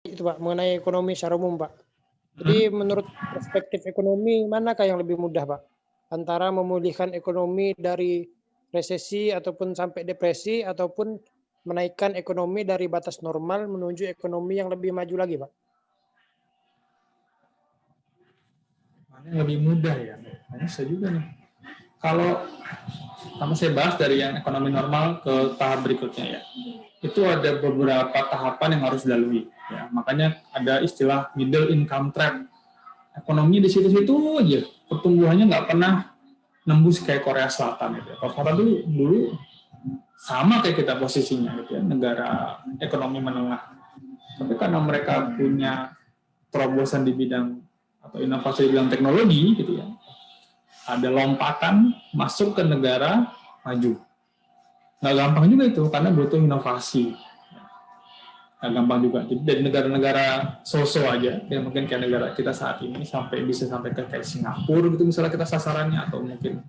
itu Pak, mengenai ekonomi secara umum Pak. Jadi menurut perspektif ekonomi, manakah yang lebih mudah Pak? Antara memulihkan ekonomi dari resesi ataupun sampai depresi, ataupun menaikkan ekonomi dari batas normal menuju ekonomi yang lebih maju lagi Pak? Mana yang lebih mudah ya? Bisa juga nih. Kalau saya bahas dari yang ekonomi normal ke tahap berikutnya ya, itu ada beberapa tahapan yang harus dilalui. Ya, makanya ada istilah middle income trap. Ekonomi di situ-situ aja, pertumbuhannya nggak pernah nembus kayak Korea Selatan gitu. Korea Selatan dulu sama kayak kita posisinya gitu ya, negara ekonomi menengah. Tapi karena mereka punya terobosan di bidang atau inovasi di bidang teknologi gitu ya, ada lompatan masuk ke negara maju. Nggak gampang juga itu, karena butuh inovasi. Nggak gampang juga. Jadi dari negara-negara so-so aja, yang mungkin kayak negara kita saat ini, bisa sampai ke kayak Singapura gitu misalnya kita sasarannya, atau mungkin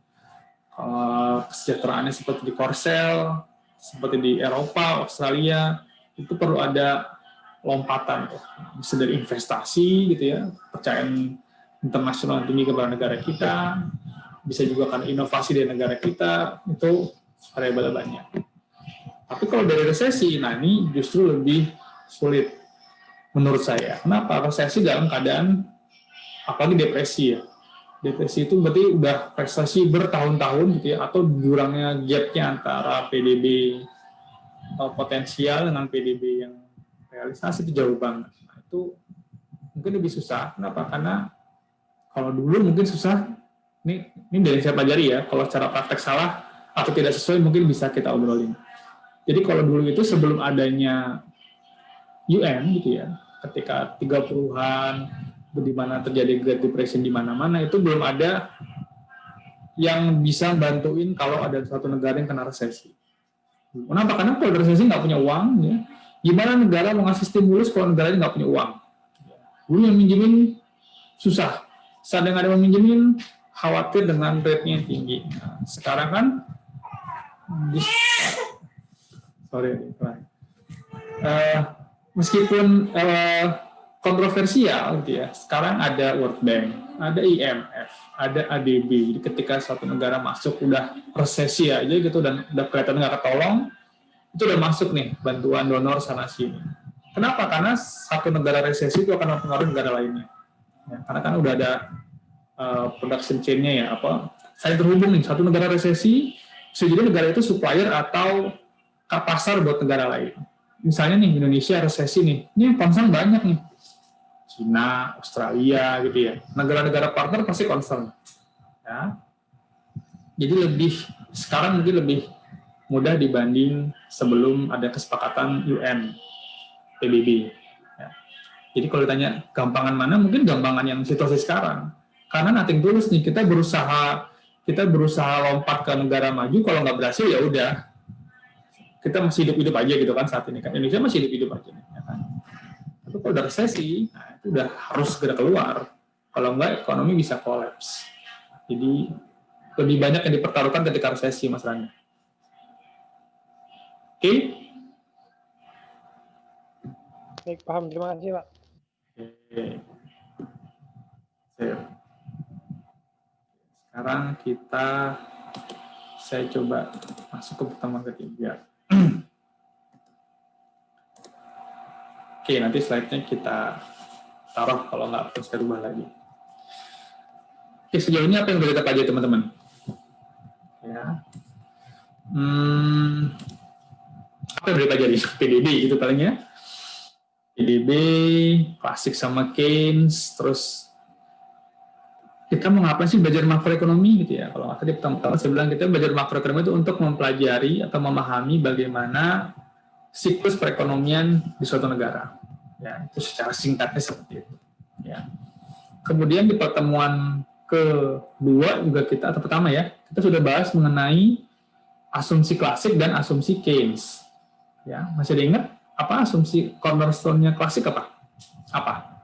kesejahteraannya seperti di Korsel, seperti di Eropa, Australia, itu perlu ada lompatan. Bisa dari investasi gitu ya, kepercayaan internasional tinggi kepada negara kita, bisa juga karena inovasi dari negara kita, itu variabel banyak. Tapi kalau dari resesi, nah ini justru lebih sulit menurut saya. Kenapa? Resesi dalam keadaan apalagi depresi ya. Depresi itu berarti udah prestasi bertahun-tahun gitu ya, atau jurangnya gapnya antara PDB potensial dengan PDB yang realisasi itu jauh banget. Nah, itu mungkin lebih susah. Kenapa? Karena kalau dulu mungkin susah. Ini dari saya pelajari ya. Kalau secara praktek salah atau tidak sesuai mungkin bisa kita obrolin. Jadi kalau dulu itu sebelum adanya UN gitu ya, ketika 30-an di mana terjadi Great Depression di mana-mana, itu belum ada yang bisa bantuin kalau ada suatu negara yang kena resesi. Kenapa? Karena kalau resesi nggak punya uang, ya, gimana negara mau ngasih stimulus kalau negaranya nggak punya uang? Dulu yang minjemin susah. Saat yang ada yang minjemin, khawatir dengan rate-nya yang tinggi. Nah, sekarang kan, meskipun kontroversial gitu ya, sekarang ada World Bank, ada IMF, ada ADB. Jadi ketika suatu negara masuk udah resesi aja gitu dan udah kelihatan nggak ketolong, itu udah masuk nih bantuan donor sana sini. Kenapa? Karena satu negara resesi itu akan mempengaruhi negara lainnya. Ya, karena kan udah ada production chain-nya ya, saya terhubung nih, satu negara resesi, bisa jadi negara itu supplier atau pasar buat negara lain. Misalnya nih Indonesia resesi nih, ini concern banyak nih, Cina, Australia gitu ya, negara-negara partner pasti concern. Ya. Jadi sekarang mungkin lebih mudah dibanding sebelum ada kesepakatan UN PBB. Ya. Jadi kalau ditanya gampangan mana, mungkin gampangan yang situasi sekarang. Karena nothing tulus nih, kita berusaha lompat ke negara maju, kalau nggak berhasil ya udah, kita masih hidup-hidup aja gitu kan saat ini kan, Indonesia masih hidup-hidup aja ya kan. Tapi kalau udah resesi, nah itu udah harus segera keluar, kalau nggak ekonomi bisa kolaps. Jadi lebih banyak yang dipertaruhkan ketika resesi, Mas Rani. Oke? Baik, paham. Terima kasih Pak. Oke. Sekarang saya coba masuk ke pertemuan ketiga. Oke, nanti slide-nya kita taruh, kalau nggak terus saya rubah lagi. Oke, sejauh ini apa yang sudah kita pelajari teman-teman? Ya. Apa yang sudah dipelajari? PDB itu palingnya. PDB, klasik sama Keynes, terus kita mau ngapain sih belajar makroekonomi gitu ya? Kalau tadi pertama-tama saya bilang kita belajar makroekonomi itu untuk mempelajari atau memahami bagaimana siklus perekonomian di suatu negara. Ya, itu secara singkatnya seperti itu. Ya. Kemudian di pertemuan kedua juga atau pertama ya, kita sudah bahas mengenai asumsi klasik dan asumsi Keynes. Ya, masih ada ingat apa asumsi cornerstone-nya klasik apa? Apa?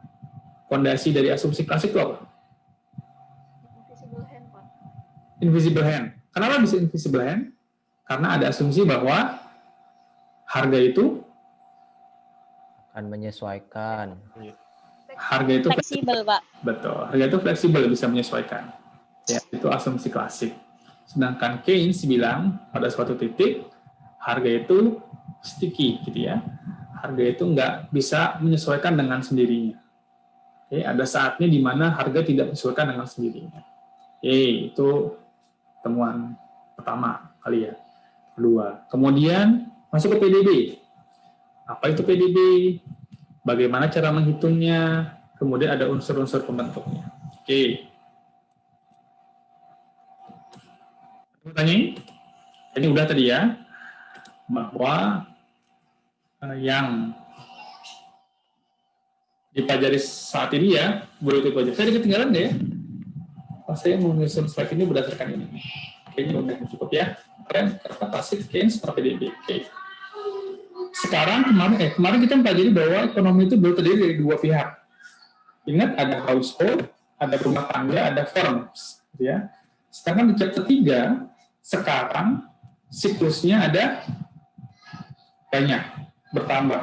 Fondasi dari asumsi klasik itu apa? Invisible hand, Pak. Invisible hand. Kenapa bisa invisible hand? Karena ada asumsi bahwa harga itu akan menyesuaikan. Harga itu Fleksibel, Pak. betul. Harga itu fleksibel, bisa menyesuaikan. Ya, itu asumsi klasik. Sedangkan Keynes bilang pada suatu titik harga itu sticky, gitu ya. Harga itu nggak bisa menyesuaikan dengan sendirinya. Oke, ada saatnya di mana harga tidak menyesuaikan dengan sendirinya. Oke, itu temuan pertama kali ya. Kedua, kemudian masuk ke PDB. Apa itu PDB? Bagaimana cara menghitungnya? Kemudian ada unsur-unsur pembentuknya. Oke. Tanya ini udah tadi ya, bahwa yang dipelajari saat ini ya, boleh itu aja. Saya ketinggalan deh ya. Saya mau menyusun slide ini berdasarkan ini. Kayaknya udah cukup ya. Keren, klasik, Keynes, PDB. Oke. Sekarang kemarin kita mempelajari bahwa ekonomi itu terdiri dari dua pihak. Ingat, ada household, ada rumah tangga, ada firms, gitu ya. Sedangkan di chapter 3 sekarang siklusnya ada banyak, bertambah.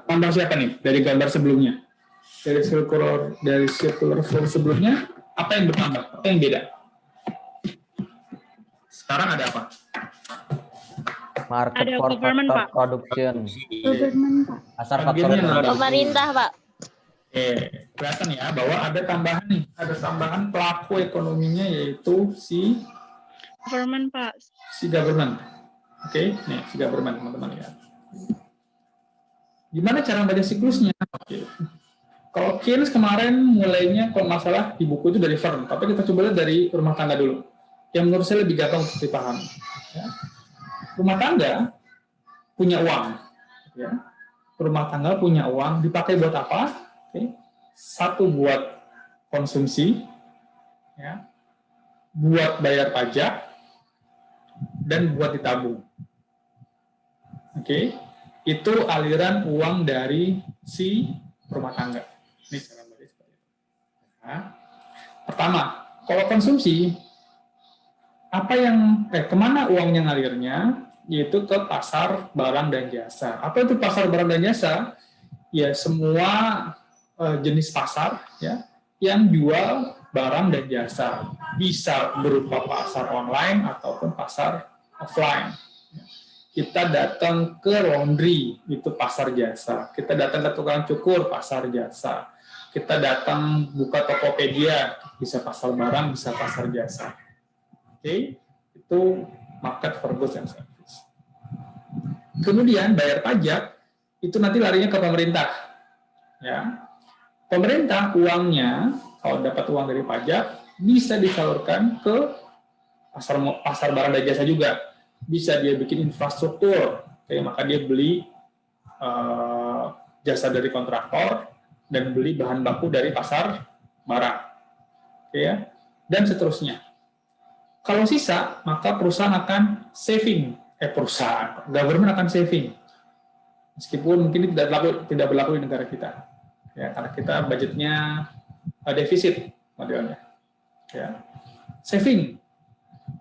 Tambah siapa nih? Dari gambar sebelumnya, dari circular flow sebelumnya, apa yang bertambah? Apa yang beda? Sekarang ada apa? Market Ada for government, factor Pak. production. Government, Pak. Pasar Akhirnya faktor nambah. produksi. Pemerintah, Pak. Kelihatan ya bahwa ada tambahan nih, ada tambahan pelaku ekonominya yaitu si Government, Pak. government. Oke, nih si government teman-teman ya. Gimana cara membaca siklusnya? Oke. Kalau Keynes kemarin mulainya kalau nggak salah di buku itu dari firm, tapi kita coba lihat dari rumah tangga dulu. Yang menurut saya lebih gampang untuk dipahami. Ya. Rumah tangga punya uang, ya. Rumah tangga punya uang dipakai buat apa? Oke. Satu buat konsumsi, ya. Buat bayar pajak, dan buat ditabung. Oke. Itu aliran uang dari si rumah tangga. Ini cara baca seperti itu. Nah, pertama, kalau konsumsi, apa yang kemana uangnya ngalirnya? Yaitu ke pasar barang dan jasa. Apa itu pasar barang dan jasa? Ya semua jenis pasar ya yang jual barang dan jasa, bisa berupa pasar online ataupun pasar offline. Kita datang ke laundry, itu pasar jasa. Kita datang ke tukang cukur, pasar jasa. Kita datang buka Tokopedia, bisa pasar barang, bisa pasar jasa. Oke, itu market for goods and service. Kemudian bayar pajak itu nanti larinya ke pemerintah. Ya, pemerintah uangnya kalau dapat uang dari pajak bisa disalurkan ke pasar barang dan jasa juga. Bisa dia bikin infrastruktur, maka dia beli jasa dari kontraktor dan beli bahan baku dari pasar barang, ya, dan seterusnya. Kalau sisa, maka perusahaan akan saving. Government akan saving. Meskipun mungkin ini tidak berlaku di negara kita. Ya, karena kita budgetnya defisit modelnya. Ya. Saving.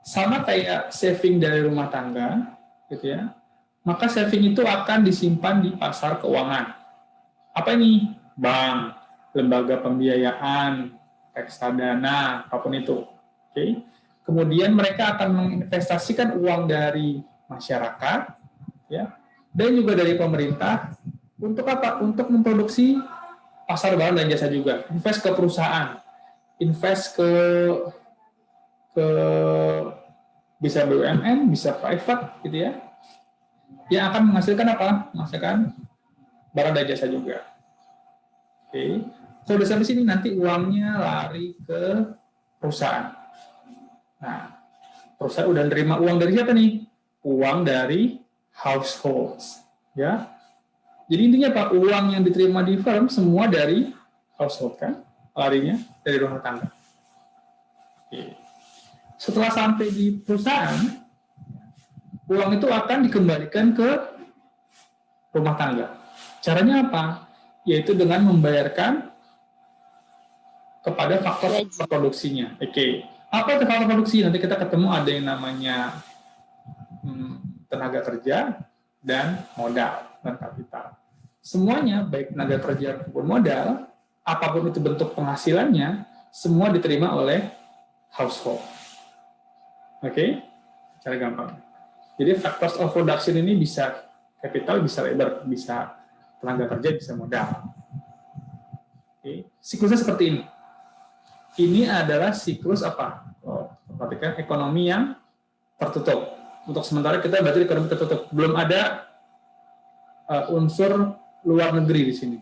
Sama kayak saving dari rumah tangga, gitu ya. Maka saving itu akan disimpan di pasar keuangan. Apa ini? Bank, lembaga pembiayaan, reksadana, apapun itu. Oke. Kemudian mereka akan menginvestasikan uang dari masyarakat, ya, dan juga dari pemerintah untuk apa? Untuk memproduksi pasar barang dan jasa juga. Invest ke perusahaan, invest ke bisa BUMN, bisa private, gitu ya. Yang akan menghasilkan apa? Menghasilkan barang dan jasa juga. Oke. Kalau udah sampai sini nanti uangnya lari ke perusahaan. Nah, perusahaan udah nerima uang dari siapa nih? Uang dari households, ya. Jadi intinya Pak, uang yang diterima di firm semua dari household kan, larinya dari rumah tangga. Oke. Setelah sampai di perusahaan, uang itu akan dikembalikan ke rumah tangga. Caranya apa? Yaitu dengan membayarkan kepada faktor produksinya. Oke. Apa itu faktor produksi? Nanti kita ketemu ada yang namanya tenaga kerja, dan modal dan kapital. Semuanya, baik tenaga kerja maupun modal, apapun itu bentuk penghasilannya, semua diterima oleh household. Oke? Cara gampang. Jadi factors of production ini bisa capital, bisa labor, bisa tenaga kerja, bisa modal. Oke. Siklusnya seperti ini. Ini adalah siklus apa? Perhatikan ekonomi yang tertutup. Untuk sementara kita berarti ekonomi tertutup. Belum ada unsur luar negeri di sini.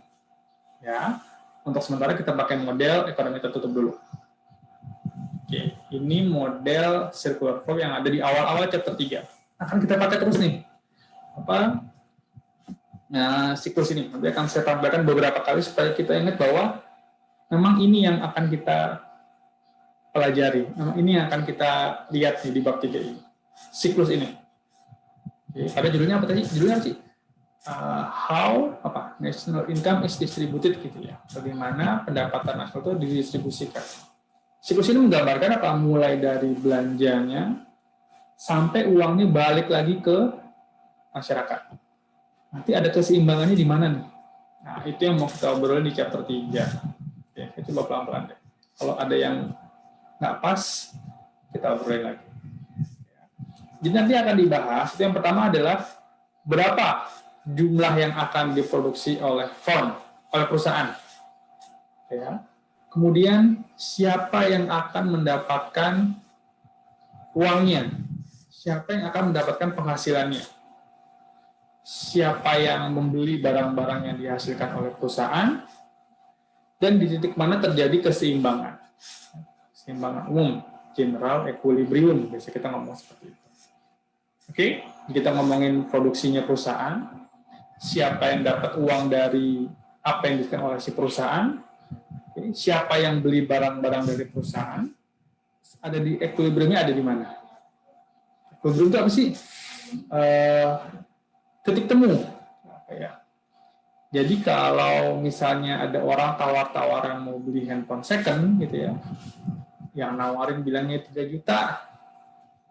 Ya. Untuk sementara kita pakai model ekonomi tertutup dulu. Oke, ini model circular flow yang ada di awal-awal chapter 3. Akan kita pakai terus nih. Nah, siklus ini. Nanti akan saya tambahkan beberapa kali supaya kita ingat bahwa memang ini yang akan kita pelajari. Memang ini yang akan kita lihat nih di bab 3 ini. Siklus ini. Oke, pada judulnya apa tadi? Judulnya apa sih? How national income is distributed gitu ya. Bagaimana pendapatan nasional itu didistribusikan. Siklus ini menggambarkan apa? Mulai dari belanjanya sampai uangnya balik lagi ke masyarakat. Nanti ada keseimbangannya di mana nih? Nah, itu yang mau kita obrolin di chapter 3. Oke, kita coba pelan-pelan deh. Kalau ada yang nggak pas, kita obrolin lagi. Jadi nanti akan dibahas, itu yang pertama adalah berapa jumlah yang akan diproduksi oleh firm, oleh perusahaan. Ya. Kemudian siapa yang akan mendapatkan uangnya? Siapa yang akan mendapatkan penghasilannya? Siapa yang membeli barang-barang yang dihasilkan oleh perusahaan? Dan di titik mana terjadi keseimbangan? Keseimbangan umum, general equilibrium, biasa kita ngomong seperti itu. Oke, kita ngomongin produksinya perusahaan, siapa yang dapat uang dari apa yang dihasilkan oleh si perusahaan, siapa yang beli barang-barang dari perusahaan, ada di equilibriumnya ada di mana? Equilibrium itu apa sih? Titik temu. Jadi kalau misalnya ada orang tawar-tawar yang mau beli handphone second, gitu ya, yang nawarin bilangnya 3 juta,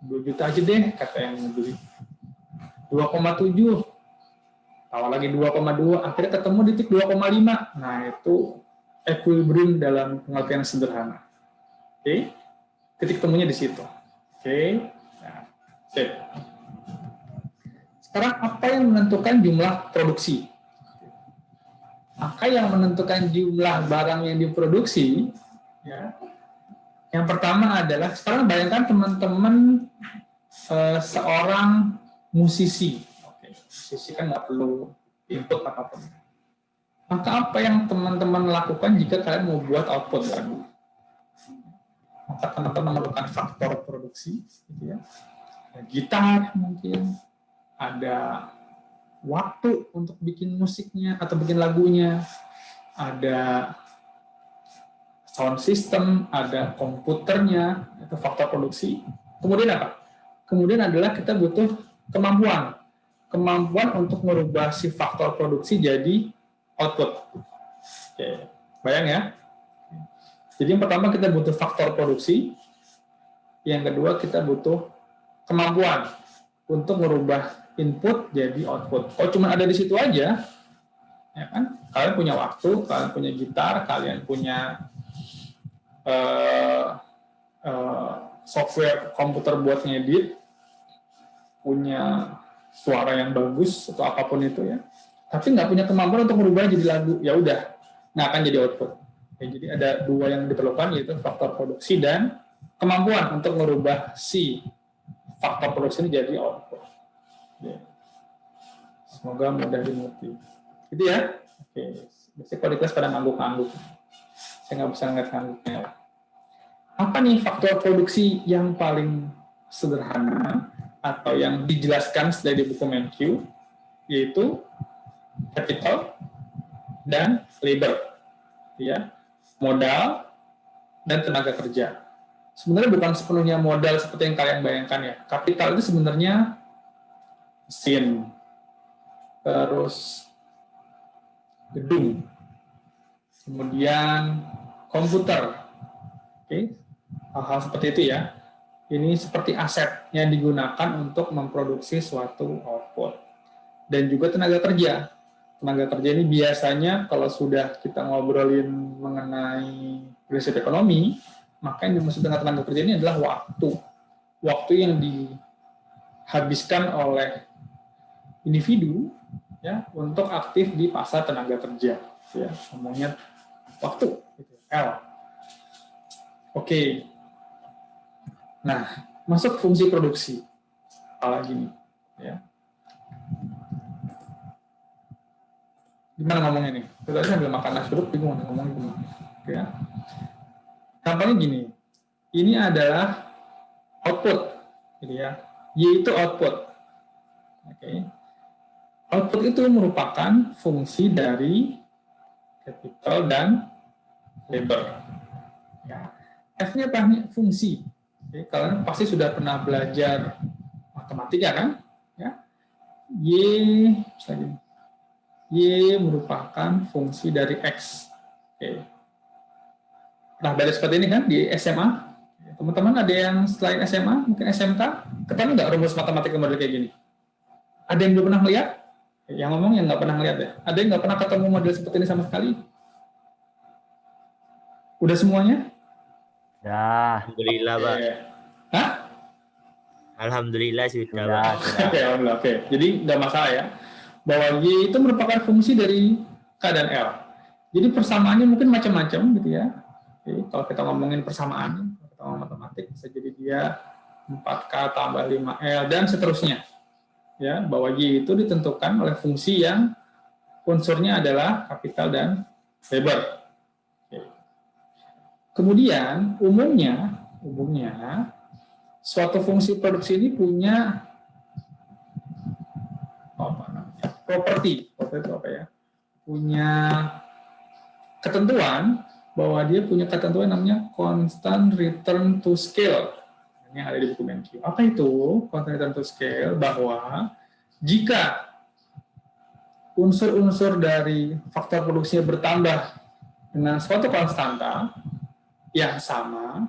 2 juta aja deh, kata yang mau beli. 2,7, tawar lagi 2,2, akhirnya ketemu di titik 2,5. Nah, itu equilibrium dalam pengertian sederhana. Oke, titik temunya di situ. Oke, nah, sip. Sekarang apa yang menentukan jumlah produksi? Maka yang menentukan jumlah barang yang diproduksi, ya, yang pertama adalah, sekarang bayangkan teman-teman seorang musisi. Oke, musisi kan nggak perlu input apapun. Maka apa yang teman-teman lakukan jika kalian mau buat output lagu? Maka teman-teman melakukan faktor produksi, gitu ya. Ada gitar mungkin, ada waktu untuk bikin musiknya atau bikin lagunya, ada sound system, ada komputernya, itu faktor produksi. Kemudian apa? Kemudian adalah kita butuh kemampuan untuk merubah si faktor produksi jadi output. Oke, bayang ya. Jadi yang pertama kita butuh faktor produksi, yang kedua kita butuh kemampuan untuk merubah input jadi output. Kalau cuma ada di situ aja, ya kan? Kalian punya waktu, kalian punya gitar, kalian punya software komputer buat ngedit, punya suara yang bagus atau apapun itu ya, tapi nggak punya kemampuan untuk merubah jadi lagu, ya udah nggak akan jadi output. Ya, jadi ada dua yang diperlukan, yaitu faktor produksi dan kemampuan untuk merubah si faktor produksi ini jadi output. Ya. Semoga mudah dimengerti. Gitu ya. Oke. Biasanya kalau di kelas pada ngangguk-ngangguk. Saya nggak bisa ngangguk-ngangguknya. Apa nih faktor produksi yang paling sederhana atau yang dijelaskan dari buku MenQ, yaitu capital dan labor, ya, modal dan tenaga kerja. Sebenarnya bukan sepenuhnya modal seperti yang kalian bayangkan ya. Kapital itu sebenarnya mesin, terus gedung, kemudian komputer, oke, hal-hal seperti itu ya. Ini seperti aset yang digunakan untuk memproduksi suatu output. dan juga tenaga kerja. Tenaga kerja ini biasanya kalau sudah kita ngobrolin mengenai prinsip ekonomi, maka yang dimaksud dengan tenaga kerja ini adalah waktu. Waktu yang dihabiskan oleh individu ya untuk aktif di pasar tenaga kerja. Ya, ngomongnya waktu. L. Oke. Nah, masuk fungsi produksi. Apalagi nih, ya. Gimana ngomongnya nih? Kita sambil makan nasi uduk, bingung ngomongnya gimana. Oke, ya. Gampangnya gini, ini adalah output, gitu ya. Y itu output. Oke. Output itu merupakan fungsi dari capital dan labor. Ya. F-nya apa? Fungsi. Oke, kalian pasti sudah pernah belajar matematika kan? Ya. Y merupakan fungsi dari X. Oke. Pernah belajar seperti ini kan di SMA? Teman-teman ada yang selain SMA, mungkin SMK, ketemu nggak rumus matematika model kayak gini? Ada yang belum pernah melihat? Yang ngomong yang nggak pernah melihat ya? Ada yang nggak pernah ketemu model seperti ini sama sekali? Udah semuanya? Ya. Alhamdulillah, Pak. Hah? Alhamdulillah sudah, Sudah, Pak. sudah. Oke, alhamdulillah. Oke. Jadi nggak masalah ya. Bahwa Y itu merupakan fungsi dari K dan L. Jadi persamaannya mungkin macam-macam gitu ya. Oke, kalau kita ngomongin persamaan, kita ngomong matematik, bisa jadi dia 4K tambah 5L dan seterusnya. Ya, bahwa Y itu ditentukan oleh fungsi yang unsurnya adalah kapital dan labor. Oke. Kemudian umumnya suatu fungsi produksi ini punya properti itu apa ya? Punya ketentuan bahwa dia punya ketentuan namanya constant return to scale. Ini ada di buku BenQ. Apa itu constant return to scale? Bahwa jika unsur-unsur dari faktor produksinya bertambah dengan suatu konstanta yang sama,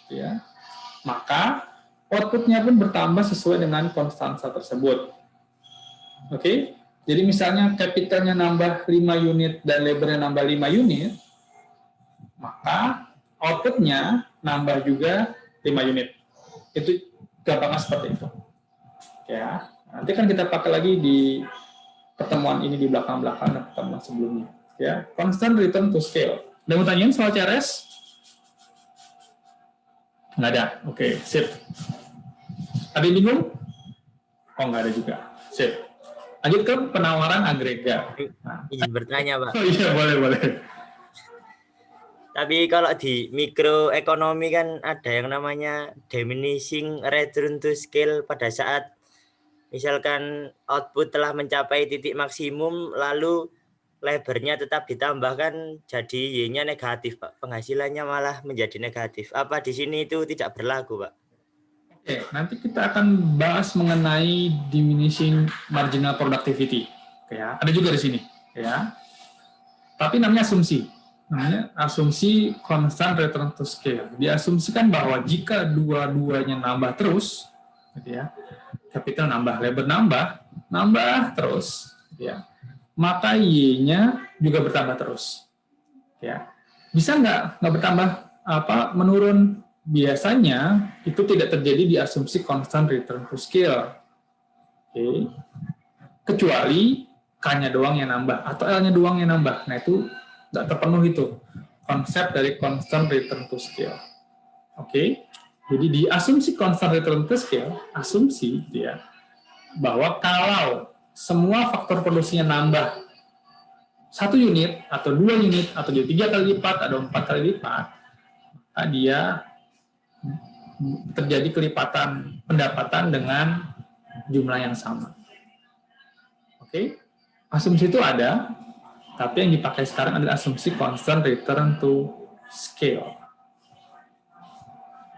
ya, maka outputnya pun bertambah sesuai dengan konstanta tersebut. Oke? Jadi misalnya capitalnya nambah 5 unit dan labornya nambah 5 unit, maka outputnya nambah juga 5 unit. Itu gampangnya seperti itu. Ya, nanti kan kita pakai lagi di pertemuan ini di belakang-belakang dan pertemuan sebelumnya. Ya, constant return to scale. Ada mau tanyain soal CRS? Nggak ada. Oke, sip. Ada yang bingung? Oh, nggak ada juga. Sip. Lanjut ke penawaran agregat. Nah. Izin bertanya, Pak. Oh iya, boleh. Tapi kalau di mikroekonomi kan ada yang namanya diminishing return to scale pada saat misalkan output telah mencapai titik maksimum lalu lebarnya tetap ditambahkan jadi Y-nya negatif, Pak. Penghasilannya malah menjadi negatif. Apa di sini itu tidak berlaku, Pak? Oke, nanti kita akan bahas mengenai diminishing marginal productivity. Oke, ya. Ada juga di sini, ya. Tapi namanya asumsi. Namanya asumsi constant return to scale. Diasumsikan bahwa jika dua-duanya nambah terus, gitu ya, capital nambah, labor nambah terus, gitu ya, maka Y-nya juga bertambah terus. Ya. Bisa nggak bertambah menurun? Biasanya itu tidak terjadi di asumsi constant return to scale. Oke. Kecuali K-nya doang yang nambah atau L-nya doang yang nambah. Nah, itu nggak terpenuhi itu konsep dari constant return to scale. Oke. Jadi di asumsi constant return to scale, asumsi dia bahwa kalau semua faktor produksinya nambah 1 unit atau 2 unit atau jadi 3 kali lipat atau 4 kali lipat, maka dia terjadi kelipatan pendapatan dengan jumlah yang sama. Oke, asumsi itu ada, tapi yang dipakai sekarang adalah asumsi constant return to scale.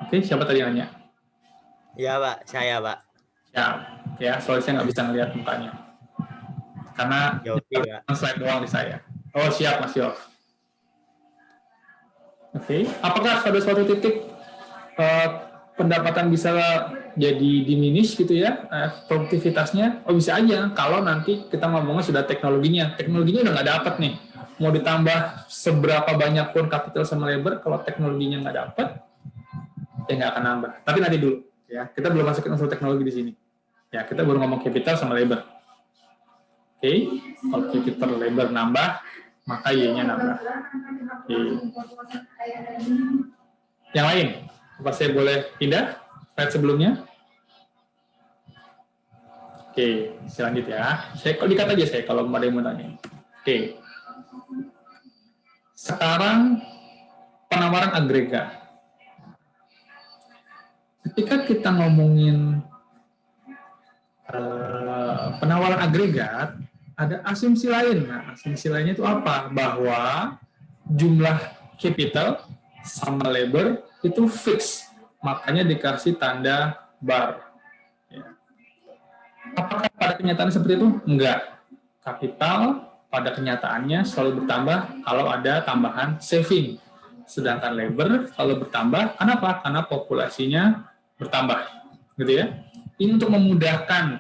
Oke, siapa tadi yang nanya? Ya, Pak. Saya, Pak. Ya, soalnya saya nggak bisa ngelihat mukanya. Karena Yofi, Pak. slide doang di saya. Oh, siap, Mas Yof. Oke, apakah pada suatu titik pendapatan bisa jadi diminish gitu ya, produktivitasnya? Oh bisa aja, kalau nanti kita ngomongnya sudah teknologinya udah nggak dapat nih. Mau ditambah seberapa banyak pun capital sama labor, kalau teknologinya nggak dapat, ya nggak akan nambah. Tapi nanti dulu, ya kita belum masukin unsur teknologi di sini. Ya kita baru ngomong capital sama labor. Oke, kalau capital labor nambah, maka Y-nya nambah. Oke. Yang lain? Apa saya boleh pindah slide sebelumnya? Oke, selanjut ya. Saya dikat aja saya kalau ada yang mau tanya. Oke. Sekarang penawaran agregat. Ketika kita ngomongin penawaran agregat, ada asumsi lain. Nah, asumsi lainnya itu apa? Bahwa jumlah capital sama labor itu fix, makanya dikasih tanda bar. Ya. Apakah pada kenyataan seperti itu? Enggak. Kapital pada kenyataannya selalu bertambah kalau ada tambahan saving. Sedangkan labor selalu bertambah, kenapa? Karena populasinya bertambah. Gitu ya. Ini untuk memudahkan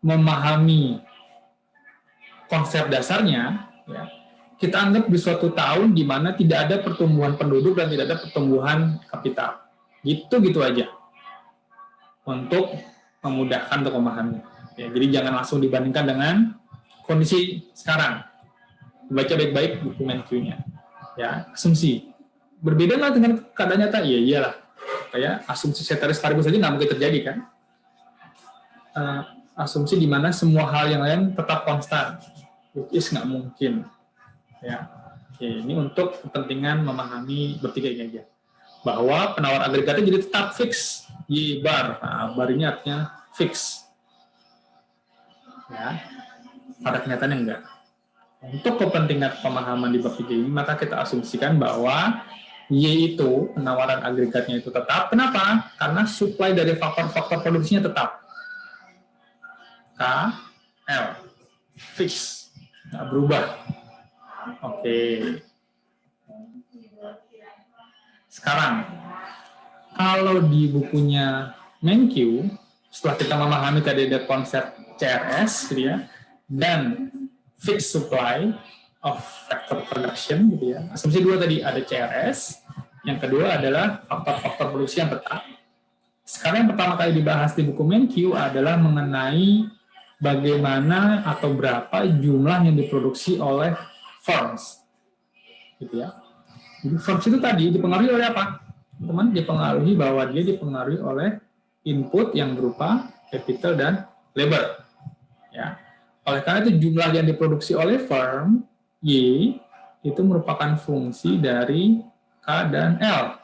memahami konsep dasarnya, ya, kita anggap di suatu tahun di mana tidak ada pertumbuhan penduduk dan tidak ada pertumbuhan kapital. Gitu aja. Untuk memudahkan untuk memahami. Ya, jadi jangan langsung dibandingkan dengan kondisi sekarang. Baca baik-baik buku MenQ-nya. Ya, asumsi. Berbeda nggak dengan keadaan nyata? Iya, iyalah. Kayak asumsi ceteris paribus saja nggak mungkin terjadi kan? Asumsi di mana semua hal yang lain tetap konstan. Which is nggak mungkin. Ya, oke, ini untuk kepentingan memahami bertiga ini aja. Bahwa penawar agregatnya jadi tetap fix, Y bar. Nah, bar ini artinya fix. Ya, pada kenyataannya enggak. Untuk kepentingan pemahaman di bab 3 ini, maka kita asumsikan bahwa Y itu, penawaran agregatnya itu tetap. Kenapa? Karena supply dari faktor-faktor produksinya tetap. K, L, fix, nggak berubah. Oke. Sekarang, kalau di bukunya MenQ, setelah kita memahami tadi ada konsep CRS, gitu ya, dan fixed supply of factor production, gitu ya. Asumsi dua tadi ada CRS, yang kedua adalah faktor-faktor produksi yang tetap. Sekarang yang pertama kali dibahas di buku MenQ adalah mengenai bagaimana atau berapa jumlah yang diproduksi oleh firms, gitu ya. Jadi firms itu tadi dipengaruhi oleh apa? Teman, dipengaruhi bahwa dia dipengaruhi oleh input yang berupa capital dan labor. Ya. Oleh karena itu jumlah yang diproduksi oleh firm Y itu merupakan fungsi dari K dan L.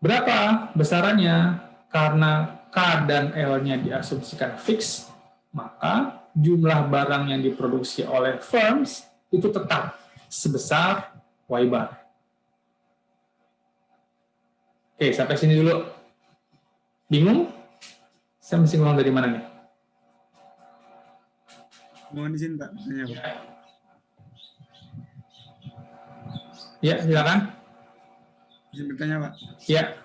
Berapa besarannya? Karena K dan L-nya diasumsikan fix, maka jumlah barang yang diproduksi oleh firms itu tetap sebesar Y bar. Oke, sampai sini dulu. Bingung? Saya mesti ngomong dari mana nih? Mohon izin Pak, tanya Pak. Ya, silakan. Izin bertanya Pak. Ya.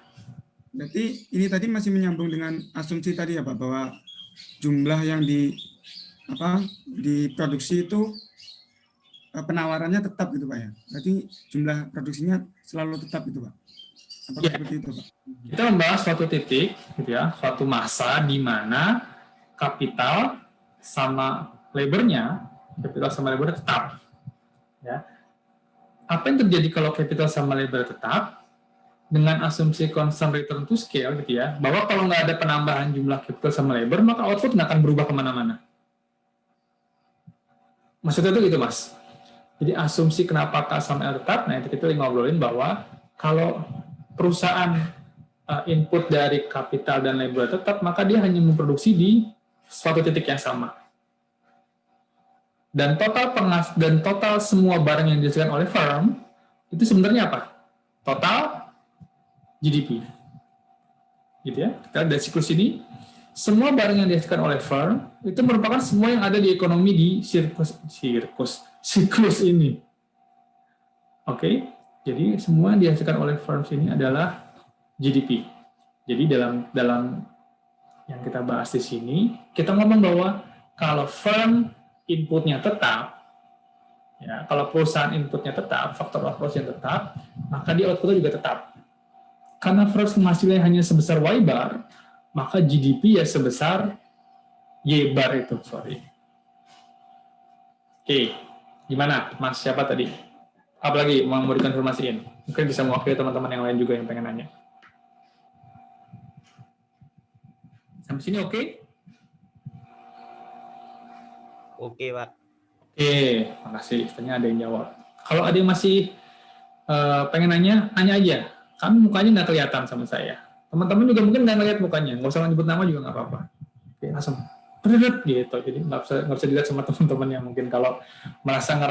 Berarti ini tadi masih menyambung dengan asumsi tadi ya Pak, bahwa jumlah yang diproduksi itu penawarannya tetap gitu Pak ya. Berarti jumlah produksinya selalu tetap gitu Pak. Apakah seperti itu Pak? Kita membahas suatu titik, gitu ya, suatu masa di mana kapital sama labornya, capital sama labor tetap. Ya. Apa yang terjadi kalau capital sama labor tetap? Dengan asumsi constant return to scale, gitu ya, bahwa kalau nggak ada penambahan jumlah capital sama labor, maka output nggak akan berubah kemana-mana. Maksudnya itu gitu, Mas. Jadi asumsi kenapa K sama L tetap, nah itu kita ngobrolin bahwa kalau perusahaan input dari kapital dan labor tetap, maka dia hanya memproduksi di suatu titik yang sama. Dan total semua barang yang dihasilkan oleh firm itu sebenarnya apa? Total GDP. Gitu ya. Kita dari siklus ini, semua barang yang dihasilkan oleh firm itu merupakan semua yang ada di ekonomi di siklus ini. Oke. Jadi semua yang dihasilkan oleh firm ini adalah GDP. Jadi dalam yang kita bahas di sini, kita ngomong bahwa kalau firm inputnya tetap, ya, kalau perusahaan inputnya tetap, faktor output yang tetap, maka di outputnya juga tetap. Karena firm hasilnya hanya sebesar Y bar, maka GDP ya sebesar Y bar itu, sorry. Oke, gimana, Mas? Siapa tadi? Apalagi mau dikonfirmasiin? Mungkin bisa mewakili teman-teman yang lain juga yang pengen nanya. Sampai sini oke? Oke, Pak. Oke, makasih. Tanya ada yang jawab. Kalau ada yang masih pengen nanya aja. Kan mukanya nggak kelihatan sama saya. Teman-teman juga mungkin nggak ngeliat mukanya. Nggak usah nyebut nama juga nggak apa-apa. Oke, langsung gitu. Jadi nggak bisa dilihat sama teman-teman yang mungkin kalau ngerasa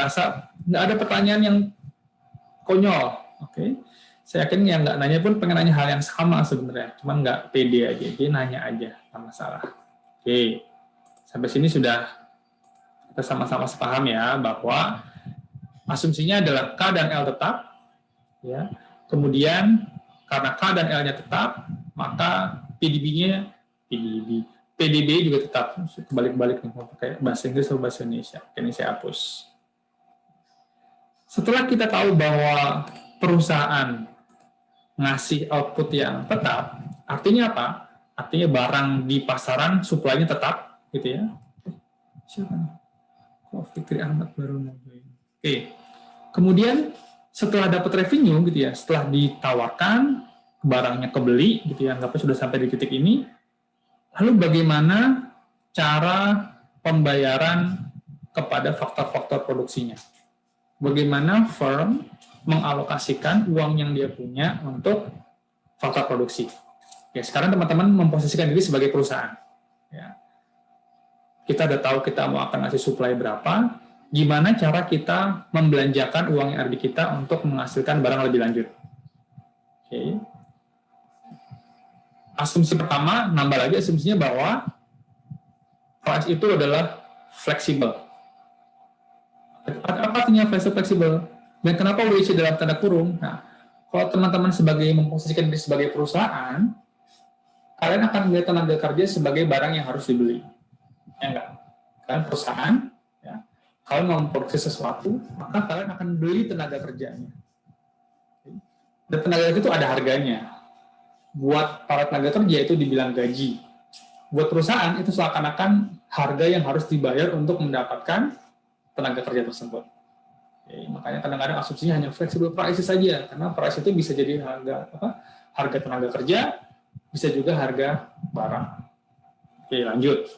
nggak ada pertanyaan yang konyol. Oke, saya yakin yang nggak nanya pun pengen nanya hal yang sama sebenarnya. Cuman nggak pede aja. Jadi nanya aja, nggak masalah. Oke, sampai sini sudah kita sama-sama sepaham ya bahwa asumsinya adalah K dan L tetap, ya. Kemudian karena K dan L-nya tetap, maka PDB juga tetap. Balik-balik nih, mau pakai bahasa Inggris atau bahasa Indonesia. Ini saya hapus. Setelah kita tahu bahwa perusahaan ngasih output yang tetap, artinya apa? Artinya barang di pasaran supply-nya tetap, gitu ya. Siapa nih? Kok Fikri Ahmad baru nyobain. Oke. Kemudian setelah dapat revenue gitu ya, setelah ditawarkan barangnya kebeli gitu ya, anggapnya sudah sampai di titik ini, lalu bagaimana cara pembayaran kepada faktor-faktor produksinya? Bagaimana firm mengalokasikan uang yang dia punya untuk faktor produksi? Ya, sekarang teman-teman memposisikan diri sebagai perusahaan. Ya. Kita udah tahu kita mau akan ngasih supply berapa, gimana cara kita membelanjakan uang yang ada di kita untuk menghasilkan barang lebih lanjut. Oke. Asumsi pertama, nambah lagi asumsinya bahwa price itu adalah fleksibel. Apa artinya fleksibel? Dan kenapa WC dalam tanda kurung? Nah, kalau teman-teman memposisikan diri sebagai perusahaan, kalian akan melihat tenaga kerja sebagai barang yang harus dibeli. Ya enggak? Kalian perusahaan, ya, kalian mau memproduksi sesuatu, maka kalian akan beli tenaga kerjanya. Dan tenaga kerja itu ada harganya. Buat para tenaga kerja itu dibilang gaji. Buat perusahaan itu seakan-akan harga yang harus dibayar untuk mendapatkan tenaga kerja tersebut. Oke, makanya kadang-kadang asumsinya hanya flexible price saja, karena price itu bisa jadi harga tenaga kerja, bisa juga harga barang. Oke, lanjut.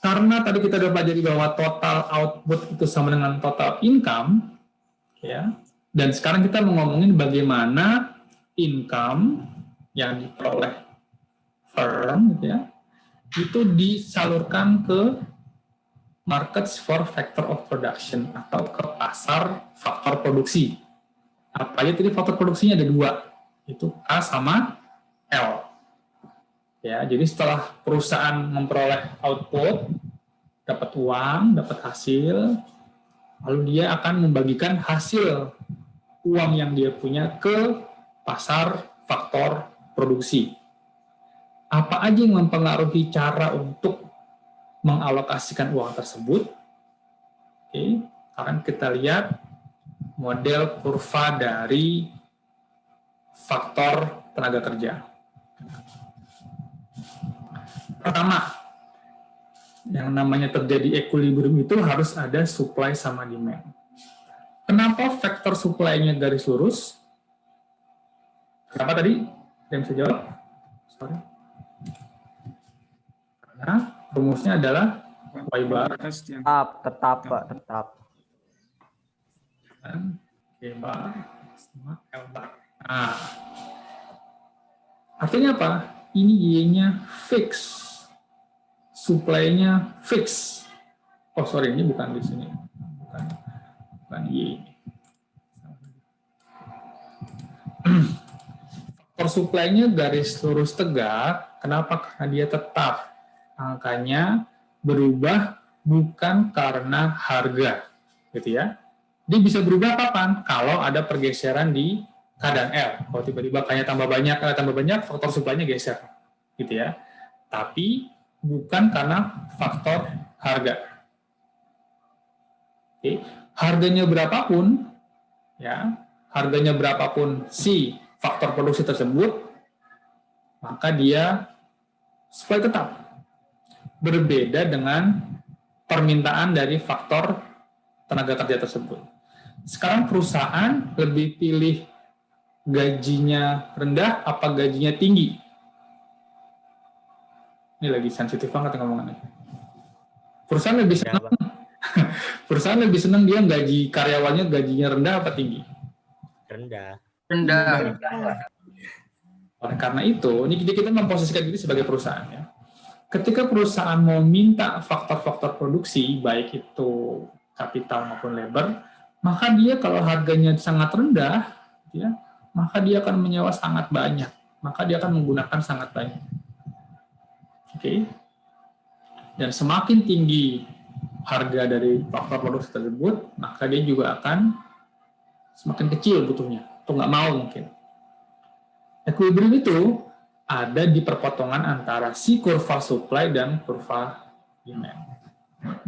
Karena tadi kita sudah pelajari bahwa total output itu sama dengan total income, ya. Dan sekarang kita mau ngomongin bagaimana income yang diperoleh firm, gitu ya, itu disalurkan ke markets for factor of production atau ke pasar faktor produksi. Apa aja tadi faktor produksinya ada dua, itu K sama L. Ya, jadi setelah perusahaan memperoleh output, dapat uang, dapat hasil, lalu dia akan membagikan hasil uang yang dia punya ke pasar faktor produksi. Apa aja yang mempengaruhi cara untuk mengalokasikan uang tersebut? Oke, sekarang kita lihat model kurva dari faktor tenaga kerja. Pertama, yang namanya terjadi equilibrium itu harus ada supply sama demand. Kenapa faktor supply-nya garis lurus? Kenapa tadi? Ada yang bisa jawab? Sorry. Karena rumusnya adalah Y bar. Tetap, Pak, tetap. Dan Y bar sama L bar. Nah, artinya apa? Ini Y-nya fix. Supply-nya fix. Oh, sorry, ini bukan di sini. Bukan Y. Faktor supply-nya garis lurus tegak. Kenapa? Karena dia tetap. Angkanya berubah bukan karena harga, gitu ya. Dia bisa berubah kapan? Kalau ada pergeseran di keadaan L. Kalau tiba-tiba kayaknya tambah banyak, faktor supply-nya geser, gitu ya. Tapi bukan karena faktor harga. Oke. Harganya berapapun, ya, harganya berapapun si faktor produksi tersebut, maka dia supply tetap. Berbeda dengan permintaan dari faktor tenaga kerja tersebut. Sekarang perusahaan lebih pilih gajinya rendah apa gajinya tinggi? Ini lagi sensitif banget ngomongannya. Perusahaan lebih senang, perusahaan lebih senang dia gaji karyawannya gajinya rendah apa tinggi? Rendah. Oleh karena itu, ini kita memposisikan diri sebagai perusahaan ya. Ketika perusahaan mau minta faktor-faktor produksi, baik itu kapital maupun labor, maka dia kalau harganya sangat rendah, ya, maka dia akan menyewa sangat banyak, maka dia akan menggunakan sangat banyak. Oke. Dan semakin tinggi harga dari faktor produksi tersebut, maka dia juga akan semakin kecil butuhnya, atau nggak mau mungkin. Equilibrium itu ada di perpotongan antara si kurva supply dan kurva demand.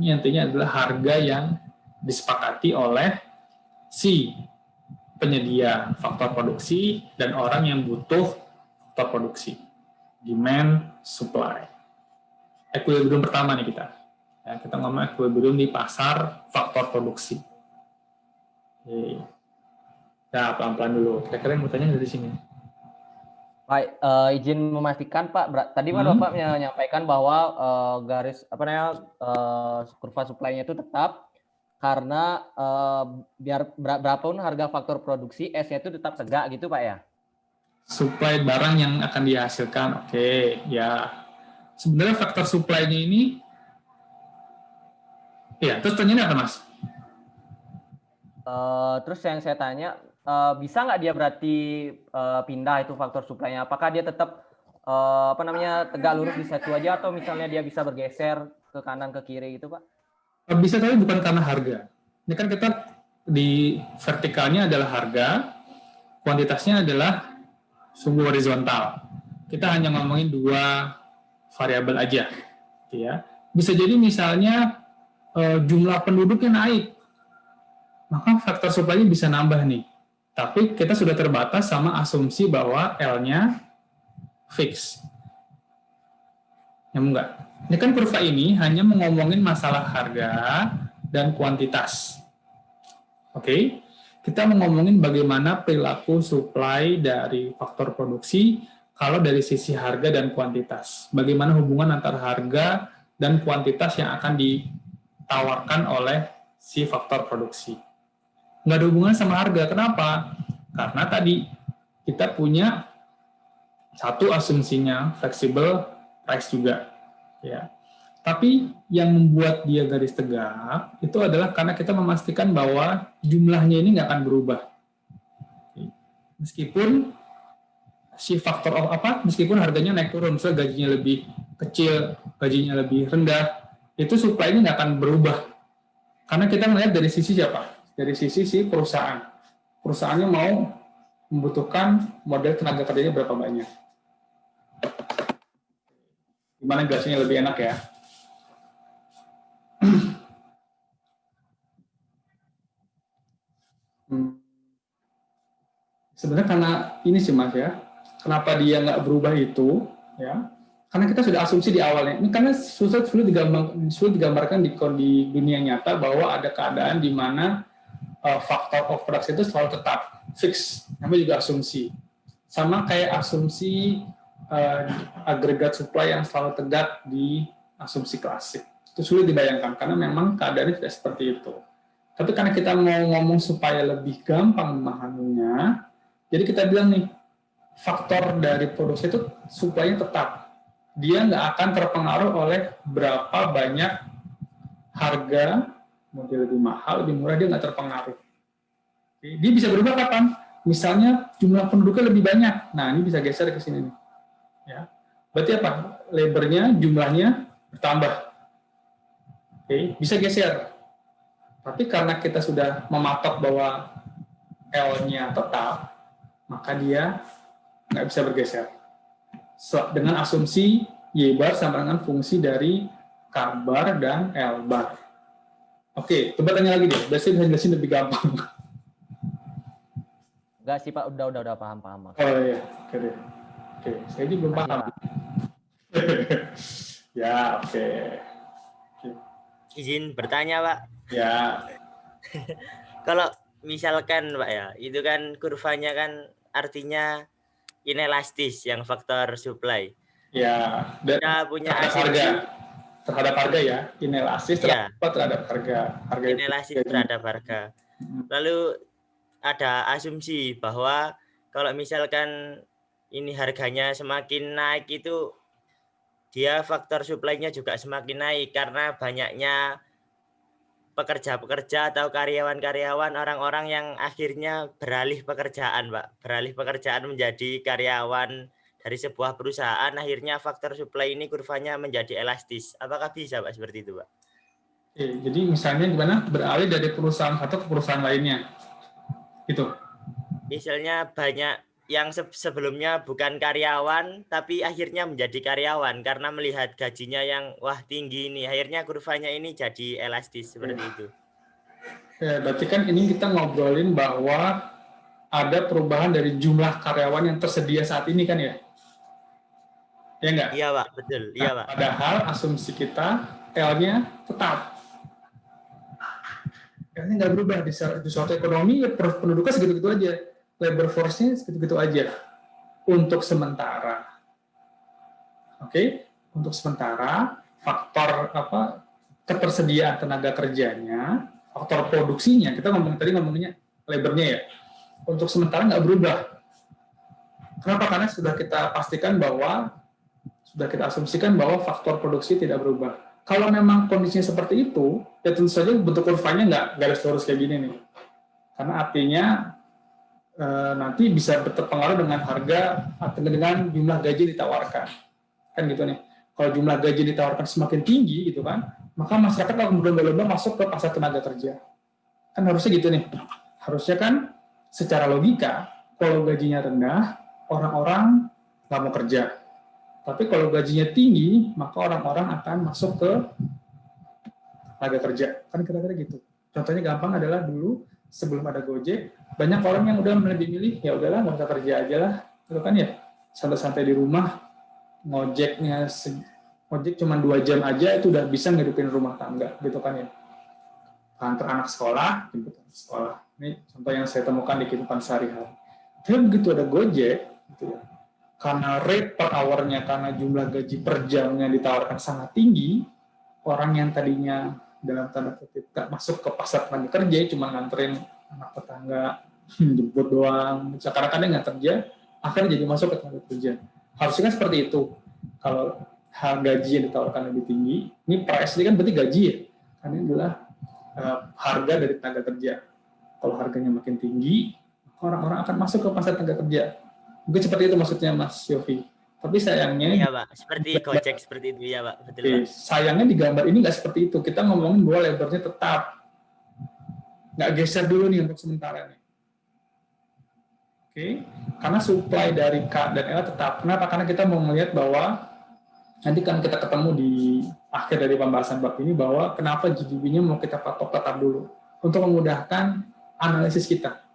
Ini intinya adalah harga yang disepakati oleh si penyedia faktor produksi dan orang yang butuh faktor produksi. Demand, supply. Equilibrium pertama nih kita. Ya, kita ngomong equilibrium di pasar faktor produksi. Oke. Ya, pelan-pelan dulu. Kira-kira yang mau tanya dari sini. Baik, izin memastikan Pak, tadi Bapak menyampaikan bahwa garis kurva supply-nya itu tetap karena biar berapapun harga faktor produksi S-nya itu tetap tegak gitu Pak ya? Supply barang yang akan dihasilkan, oke, ya. Sebenarnya faktor supply-nya ini, ya, terus tanyanya apa Mas? Terus yang saya tanya, bisa nggak dia berarti pindah itu faktor supply-nya? Apakah dia tetap tegak lurus di situ aja atau misalnya dia bisa bergeser ke kanan ke kiri gitu Pak? Bisa, tapi bukan karena harga. Ini kan kita di vertikalnya adalah harga, kuantitasnya adalah sumbu horizontal. Kita hanya ngomongin dua variabel aja, ya. Bisa jadi misalnya jumlah penduduknya naik, maka faktor supply-nya bisa nambah nih. Tapi kita sudah terbatas sama asumsi bahwa L-nya fix. Ya enggak. Ini kan kurva ini hanya ngomongin masalah harga dan kuantitas. Oke? Kita ngomongin bagaimana perilaku supply dari faktor produksi kalau dari sisi harga dan kuantitas. Bagaimana hubungan antara harga dan kuantitas yang akan ditawarkan oleh si faktor produksi. Nggak ada hubungan sama harga. Kenapa? Karena tadi kita punya satu asumsinya flexible price juga, ya. Tapi yang membuat dia garis tegak itu adalah karena kita memastikan bahwa jumlahnya ini nggak akan berubah. Meskipun si faktor meskipun harganya naik turun, misalnya gajinya lebih kecil, gajinya lebih rendah, itu supply-nya nggak akan berubah. Karena kita melihat dari sisi siapa? Dari sisi si perusahaan. Perusahaannya mau membutuhkan model tenaga kerjanya berapa banyak. Gimana gasnya lebih enak ya? Sebenarnya karena ini sih Mas ya, kenapa dia nggak berubah itu, ya? Karena kita sudah asumsi di awalnya. Ini karena sulit digambarkan di dunia nyata bahwa ada keadaan di mana faktor of production itu selalu tetap fix, namanya juga asumsi. Sama kayak asumsi agregat supply yang selalu tegak di asumsi klasik. Itu sulit dibayangkan karena memang keadaannya tidak seperti itu. Tapi karena kita mau ngomong supaya lebih gampang memahaminya, jadi kita bilang nih, faktor dari produksi itu supply-nya tetap. Dia nggak akan terpengaruh oleh berapa banyak harga, mau dia lebih mahal, lebih murah, dia nggak terpengaruh. Dia bisa berubah kapan? Misalnya jumlah penduduknya lebih banyak. Nah, ini bisa geser ke sini nih. Ya. Berarti apa? Labornya, jumlahnya bertambah. Oke, bisa geser. Tapi karena kita sudah mematok bahwa L-nya tetap, maka dia nggak bisa bergeser. Dengan asumsi Y bar sama dengan fungsi dari K bar dan L bar. Oke, coba tanya lagi deh. Biasanya bisa jelasin lebih gampang. Enggak sih Pak, udah paham. Oh iya, oke deh. Oke, saya juga belum paham. Ya, oke. Izin bertanya, Pak. Ya, Kalau misalkan, Pak ya, itu kan kurvanya kan artinya inelastis yang faktor supply. ya. Dan Kita punya terhadap harga ya, inelastis Ya. terhadap harga inelastis terhadap harga. Lalu ada asumsi bahwa kalau misalkan ini harganya semakin naik itu dia faktor supply-nya juga semakin naik karena banyaknya pekerja-pekerja atau karyawan-karyawan, orang-orang yang akhirnya beralih pekerjaan, Pak. Beralih pekerjaan menjadi karyawan dari sebuah perusahaan, akhirnya faktor supply ini kurvanya menjadi elastis. Apakah bisa, Pak, seperti itu, Pak? Oke, jadi misalnya gimana? Beralih dari perusahaan satu ke perusahaan lainnya. Gitu. Misalnya banyak yang sebelumnya bukan karyawan, tapi akhirnya menjadi karyawan karena melihat gajinya yang wah tinggi ini. Akhirnya kurvanya ini jadi elastis seperti itu. Ya, berarti kan ini kita ngobrolin bahwa ada perubahan dari jumlah karyawan yang tersedia saat ini kan ya? Ya enggak? Iya, Pak, betul. Iya, Pak. Padahal asumsi kita L-nya tetap. L-nya nggak berubah di suatu ekonomi, ya penduduknya segitu-gitu aja. Labor force-nya segitu-gitu aja. Untuk sementara. Oke? Untuk sementara, faktor ketersediaan tenaga kerjanya, faktor produksinya, kita ngomongnya labor-nya ya, untuk sementara nggak berubah. Kenapa? Karena sudah kita pastikan bahwa sudah kita asumsikan bahwa faktor produksi tidak berubah. Kalau memang kondisinya seperti itu, ya tentu saja bentuk kurvanya nggak garis lurus kayak gini nih. Karena artinya nanti bisa berpengaruh dengan harga atau dengan jumlah gaji ditawarkan. Kan gitu nih. Kalau jumlah gaji ditawarkan semakin tinggi gitu kan, maka masyarakat akan berlomba-lomba masuk ke pasar tenaga kerja. Kan harusnya gitu nih. Harusnya kan secara logika, kalau gajinya rendah, orang-orang nggak mau kerja. Tapi kalau gajinya tinggi, maka orang-orang akan masuk ke tenaga kerja. Kan kira-kira gitu. Contohnya gampang adalah dulu sebelum ada Gojek, banyak orang yang udah lebih milih, ya udahlah nggak usah kerja aja lah, gitu kan ya, santai-santai di rumah, ngojek cuma 2 jam aja itu udah bisa ngidupin rumah tangga, gitu kan ya. Antar anak sekolah, jemput anak sekolah. Ini contoh yang saya temukan di kehidupan sehari-hari. Tapi begitu ada Gojek, gitu ya, karena rate per hour-nya, karena jumlah gaji per jamnya ditawarkan sangat tinggi, orang yang tadinya dalam tanda kutip gak masuk ke pasar tenaga kerja, cuma nganterin anak tetangga, jemput doang, sekarang kan dia nggak kerja, akhirnya jadi masuk ke tenaga kerja. Harusnya kan seperti itu. Kalau gaji yang ditawarkan lebih tinggi, ini price ini kan berarti gaji ya, karena ini adalah harga dari tenaga kerja. Kalau harganya makin tinggi, orang-orang akan masuk ke pasar tenaga kerja. Mungkin seperti itu maksudnya Mas Yofi. Tapi sayangnya, Iya, Pak, seperti Gojek seperti itu ya, Pak. Betul, Pak. sayangnya di gambar ini nggak seperti itu. Kita ngomongin bahwa labornya tetap, nggak geser dulu nih untuk sementara nih. Oke, karena supply dari K dan L tetap. Kenapa? Karena kita mau melihat bahwa nanti kan kita ketemu di akhir dari pembahasan bab ini bahwa kenapa GDP-nya mau kita patok tetap dulu untuk memudahkan analisis kita.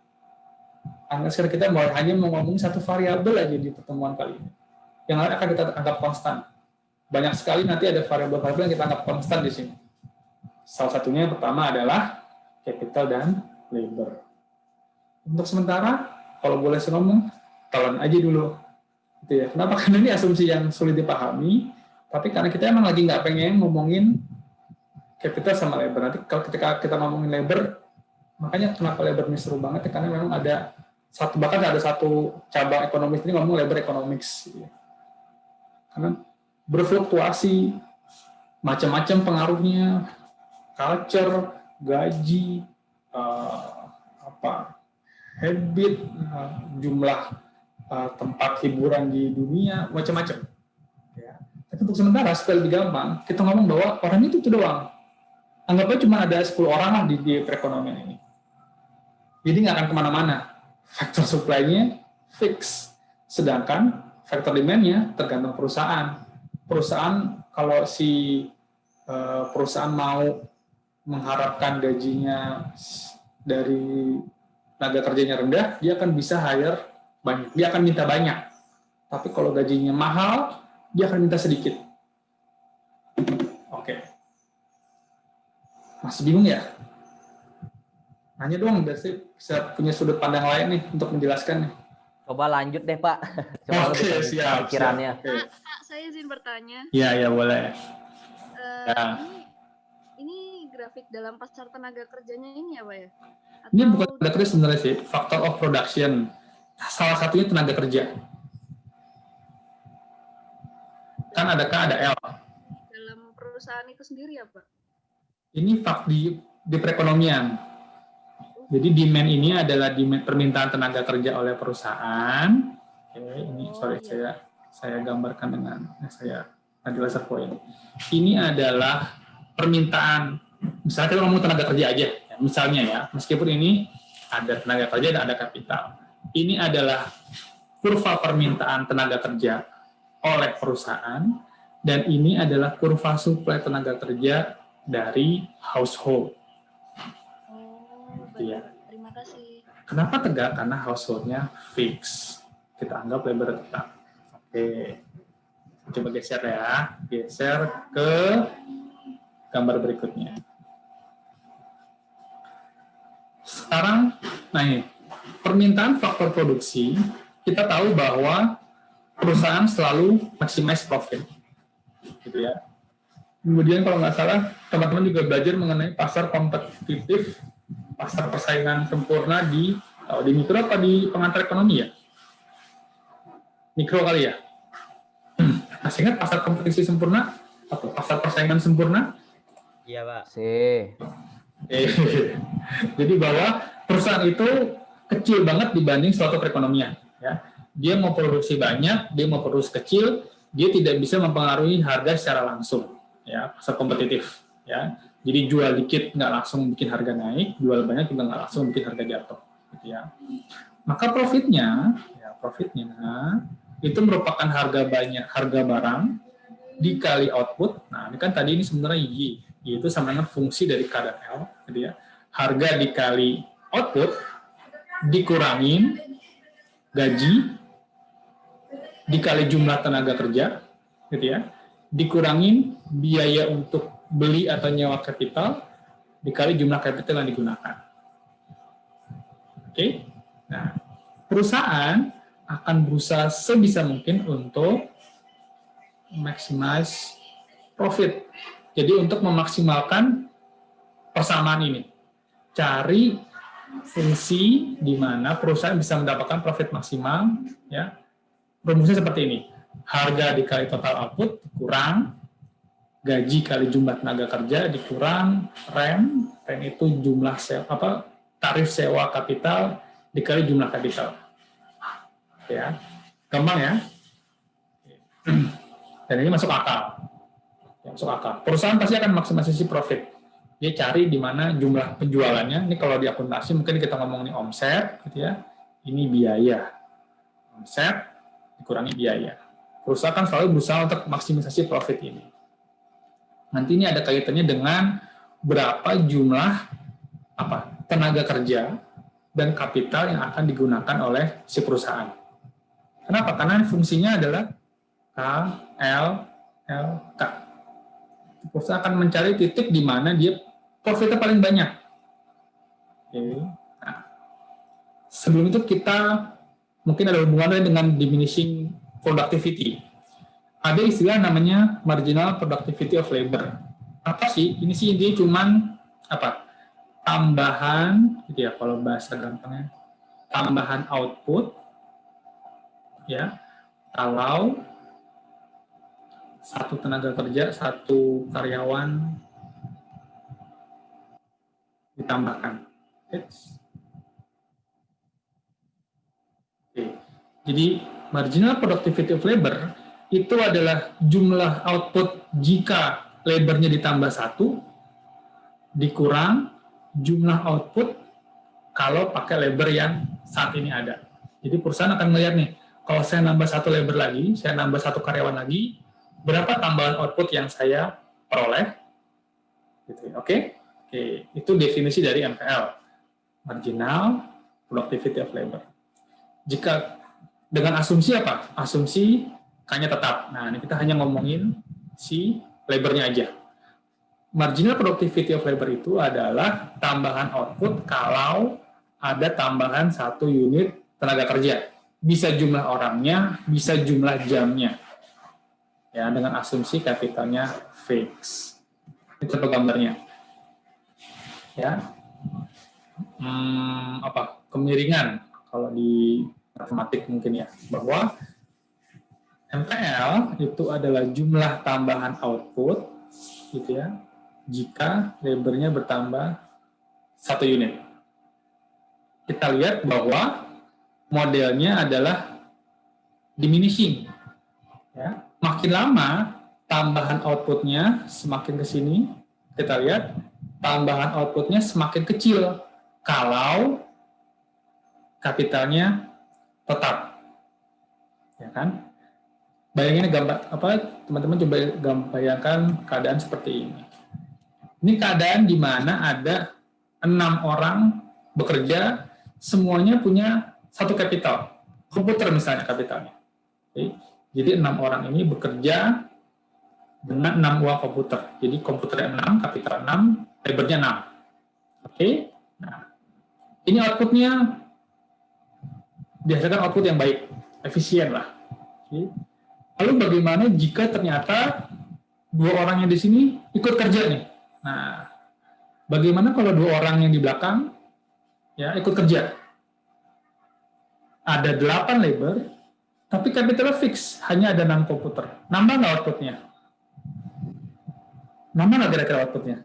Analisis kita hanya mau ngomong satu variabel aja di pertemuan kali ini. Yang lain akan kita anggap konstan. Banyak sekali nanti ada variabel-variabel yang kita anggap konstan di sini. Salah satunya yang pertama adalah capital dan labor. Untuk sementara, kalau boleh saya ngomong, telan aja dulu. Gitu ya. Kenapa? Karena ini asumsi yang sulit dipahami, tapi karena kita emang lagi nggak pengen ngomongin capital sama labor. Nanti kalau ketika kita ngomongin labor, makanya kenapa labor ini seru banget, ya, karena memang bahkan ada satu cabang ekonomi ini ngomong labor economics. Gitu ya. Karena berfluktuasi, macam-macam pengaruhnya, culture, gaji, habit, jumlah tempat hiburan di dunia, macam-macam. Ya. Tapi untuk sementara, supaya lebih gampang, kita ngomong bahwa orang itu doang. anggapnya cuma ada 10 orang lah di perekonomian ini. Jadi nggak akan kemana-mana. Faktor supply-nya fix, sedangkan faktor demand-nya tergantung perusahaan. Perusahaan kalau si perusahaan mau mengharapkan gajinya dari tenaga kerjanya rendah, dia akan bisa hire banyak, dia akan minta banyak. Tapi kalau gajinya mahal, dia akan minta sedikit. Oke. Masih bingung ya? Nanya dong, biasanya bisa punya sudut pandang lain nih untuk menjelaskan nih. Coba lanjut deh Pak. Coba Oke, lebih siap. pikirannya. Oke. Kak, saya izin bertanya. Iya, boleh. Ya. Ini grafik dalam pasar tenaga kerjanya ini ya, Pak ya? Ini bukan tenaga kerja sebenarnya sih, factor of production. Salah satunya tenaga kerja. Kan ada K, ada L. Dalam perusahaan itu sendiri ya, Pak? Ini di perekonomian. Jadi demand ini adalah demand permintaan tenaga kerja oleh perusahaan. Oke, ini saya gambarkan dengan saya nanti laser point. Ini adalah permintaan. Misalnya kita ngomong tenaga kerja aja, ya, misalnya ya, meskipun ini ada tenaga kerja dan ada kapital. Ini adalah kurva permintaan tenaga kerja oleh perusahaan, dan ini adalah kurva suplai tenaga kerja dari household. Baik. Ya. Terima kasih. Kenapa tegak? Karena household-nya fix. Kita anggap labor tetap. Oke. Coba geser ya. Geser ke gambar berikutnya. Sekarang, nah ini, permintaan faktor produksi, kita tahu bahwa perusahaan selalu maximize profit. Gitu ya. Kemudian kalau nggak salah, teman-teman juga belajar mengenai pasar kompetitif, pasar persaingan sempurna di mikro apa di pengantar ekonomi ya? Mikro kali ya? Masih ingat pasar kompetisi sempurna? Atau pasar persaingan sempurna? Iya, Pak. Jadi bahwa perusahaan itu kecil banget dibanding suatu perekonomian. Ya. Dia mau produksi banyak, dia mau produksi kecil, dia tidak bisa mempengaruhi harga secara langsung. Ya, pasar kompetitif. Ya. Jadi jual dikit nggak langsung bikin harga naik, jual banyak juga nggak langsung bikin harga jatuh. Gitu ya. Maka profitnya itu merupakan harga barang dikali output. Nah, ini kan tadi ini sebenarnya Y itu sama dengan fungsi dari K dan L. Gitu ya. Harga dikali output dikurangin gaji dikali jumlah tenaga kerja, gitu ya. Dikurangin biaya untuk beli atau nyewa kapital dikali jumlah kapital yang digunakan. Oke. Nah, perusahaan akan berusaha sebisa mungkin untuk maximize profit. Jadi untuk memaksimalkan persamaan ini. Cari fungsi di mana perusahaan bisa mendapatkan profit maksimal, ya. Rumusnya seperti ini. Harga dikali total output kurang gaji kali jumlah tenaga kerja dikurang rem itu jumlah tarif sewa kapital dikali jumlah kapital. Ya. Gampang ya. Dan ini masuk akal. Perusahaan pasti akan maksimisasi profit. Dia cari di mana jumlah penjualannya. Ini kalau di akuntansi mungkin kita ngomong ini omset, gitu ya. Ini biaya. Omset dikurangi biaya. Perusahaan kan selalu berusaha untuk maksimisasi profit ini. Nanti ini ada kaitannya dengan berapa jumlah tenaga kerja dan kapital yang akan digunakan oleh si perusahaan. Kenapa? Karena fungsinya adalah K, L, K. Perusahaan akan mencari titik di mana dia profitnya paling banyak. Oke. Nah, sebelum itu kita mungkin ada hubungannya dengan diminishing productivity. Ada istilah namanya marginal productivity of labor. Apa sih? Ini sih intinya cuman tambahan, gitu ya kalau bahasa gampangnya. Tambahan output, ya. Kalau satu tenaga kerja, satu karyawan ditambahkan. Oke. Jadi marginal productivity of labor itu adalah jumlah output jika labornya ditambah 1 dikurang jumlah output kalau pakai labor yang saat ini ada. Jadi perusahaan akan melihat nih, kalau saya nambah satu labor lagi, saya nambah satu karyawan lagi, berapa tambahan output yang saya peroleh? Gitu ya. Oke? Oke, itu definisi dari MPL, marginal productivity of labor. Jika dengan asumsi apa? Asumsi K-nya tetap. Nah, ini kita hanya ngomongin si labornya aja. Marginal productivity of labor itu adalah tambahan output kalau ada tambahan 1 unit tenaga kerja. Bisa jumlah orangnya, bisa jumlah jamnya. Ya, dengan asumsi kapitalnya fix. Itu gambarnya. Ya, kemiringan kalau di matematik mungkin ya, bahwa MPL itu adalah jumlah tambahan output, gitu ya, jika labornya bertambah 1 unit. Kita lihat bahwa modelnya adalah diminishing. Ya, makin lama tambahan outputnya semakin ke sini, kita lihat tambahan outputnya semakin kecil kalau kapitalnya tetap, ya kan? Bayangin gambar apa, teman-teman coba bayangkan keadaan seperti ini. Ini keadaan di mana ada 6 orang bekerja, semuanya punya satu kapital, komputer misalnya kapitalnya. Oke. Jadi 6 orang ini bekerja dengan 6 uang komputer. Jadi komputernya 6, kapital 6, labornya 6. Oke. Nah, ini outputnya dihasilkan output yang baik, efisien lah. Oke. Lalu bagaimana jika ternyata 2 orang yang di sini ikut kerja nih? Nah, bagaimana kalau 2 orang yang di belakang ya ikut kerja? Ada 8 labor, tapi capital fix, hanya ada 6 komputer. Nambah nggak outputnya? Nambah nggak kira-kira outputnya?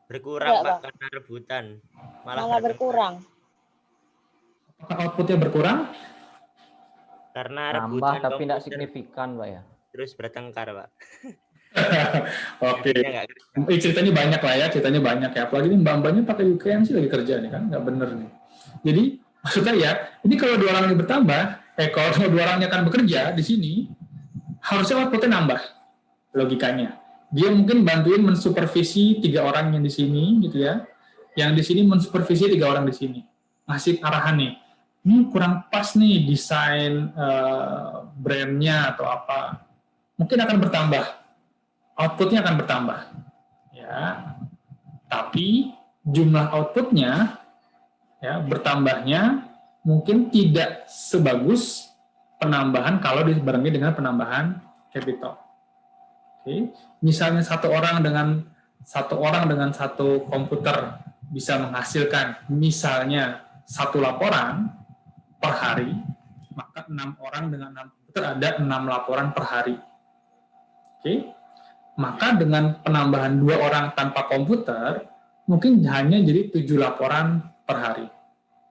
Berkurang, Enggak, Pak, karena rebutan. Malah berkurang. Apakah outputnya berkurang? Karena Nambah rebutan tapi tidak komputer signifikan, Pak ya. terus bertengkar, Pak. Oke. Jadinya nggak kerja. Ceritanya banyak lah ya, ceritanya banyak ya. Apalagi ini mbak-mbaknya pakai UKM sih lagi kerja nih kan, nggak bener nih. Jadi maksudnya ya, ini kalau 2 orang ini bertambah, kalau 2 orangnya akan bekerja di sini, harusnya outputnya nambah. Logikanya. Dia mungkin bantuin mensupervisi 3 orang yang di sini, gitu ya. Yang di sini mensupervisi 3 orang di sini. Ngasih arahan nih. Ini kurang pas nih desain brandnya atau apa. Mungkin akan bertambah. Outputnya akan bertambah. Ya. Tapi jumlah outputnya ya bertambahnya mungkin tidak sebagus penambahan kalau dibarengi dengan penambahan capital. Oke. Misalnya satu orang dengan satu komputer bisa menghasilkan misalnya 1 laporan per hari, maka 6 orang dengan 6 komputer ada 6 laporan per hari. Oke. Maka dengan penambahan 2 orang tanpa komputer, mungkin hanya jadi 7 laporan per hari.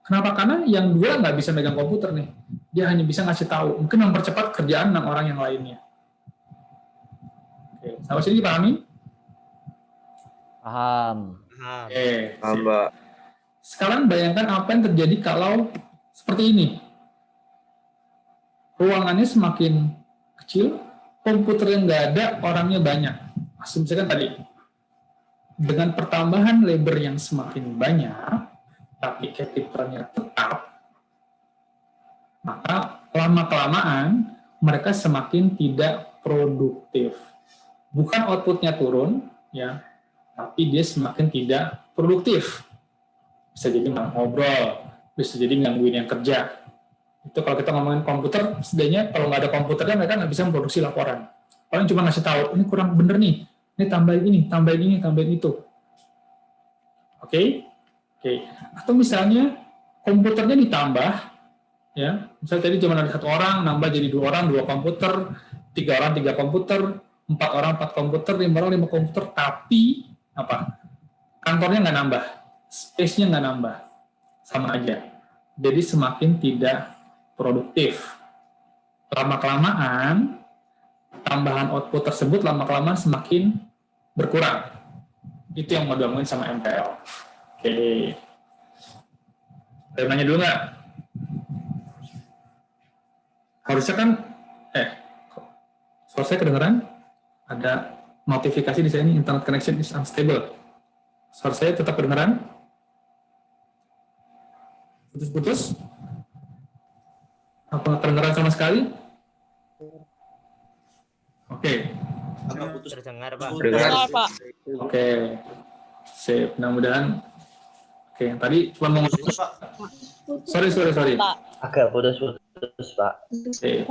Kenapa? Karena yang 2 nggak bisa megang komputer nih. Dia hanya bisa ngasih tahu. Mungkin mempercepat kerjaan 6 orang yang lainnya. Oke, sampai sini dipahami? Paham. Oke, Mbak. sekarang bayangkan apa yang terjadi kalau seperti ini. Ruangannya semakin kecil, komputer yang nggak ada, orangnya banyak. Asumsikan tadi, dengan pertambahan labor yang semakin banyak, tapi capitalnya tetap, maka lama-kelamaan mereka semakin tidak produktif. Bukan outputnya turun, ya, tapi dia semakin tidak produktif. Bisa jadi nggak ngobrol, bisa jadi gangguin yang kerja. Itu kalau kita ngomongin komputer, setidaknya kalau nggak ada komputernya mereka nggak bisa memproduksi laporan. Paling cuma ngasih tahu, ini kurang bener nih, ini tambahin ini, tambahin ini, tambahin itu. Oke? Oke. Atau misalnya komputernya ditambah, ya, misalnya tadi cuma ada 1 orang, nambah jadi 2 orang, 2 komputer, 3 orang, 3 komputer, 4 orang, 4 komputer, 5 orang, 5 komputer, tapi apa? Kantornya nggak nambah, space-nya nggak nambah, sama aja. Jadi semakin tidak produktif. Lama-kelamaan, tambahan output tersebut lama-kelamaan semakin berkurang. Itu yang mau diomongin sama MPL. Oke. Ada yang nanya dulu nggak? Harusnya kan, suara saya kedengeran? Ada notifikasi di sini, internet connection is unstable. Suara saya tetap kedengeran? Putus-putus? Apa kedengeran sama sekali? Oke. Apa putus terdengar, Pak? Dengar, Pak. Oke. Sip, mudah-mudahan. Oke, yang tadi cuma mau Putus, Pak. Sorry. Pak. Agak putus-putus, Pak. Oke.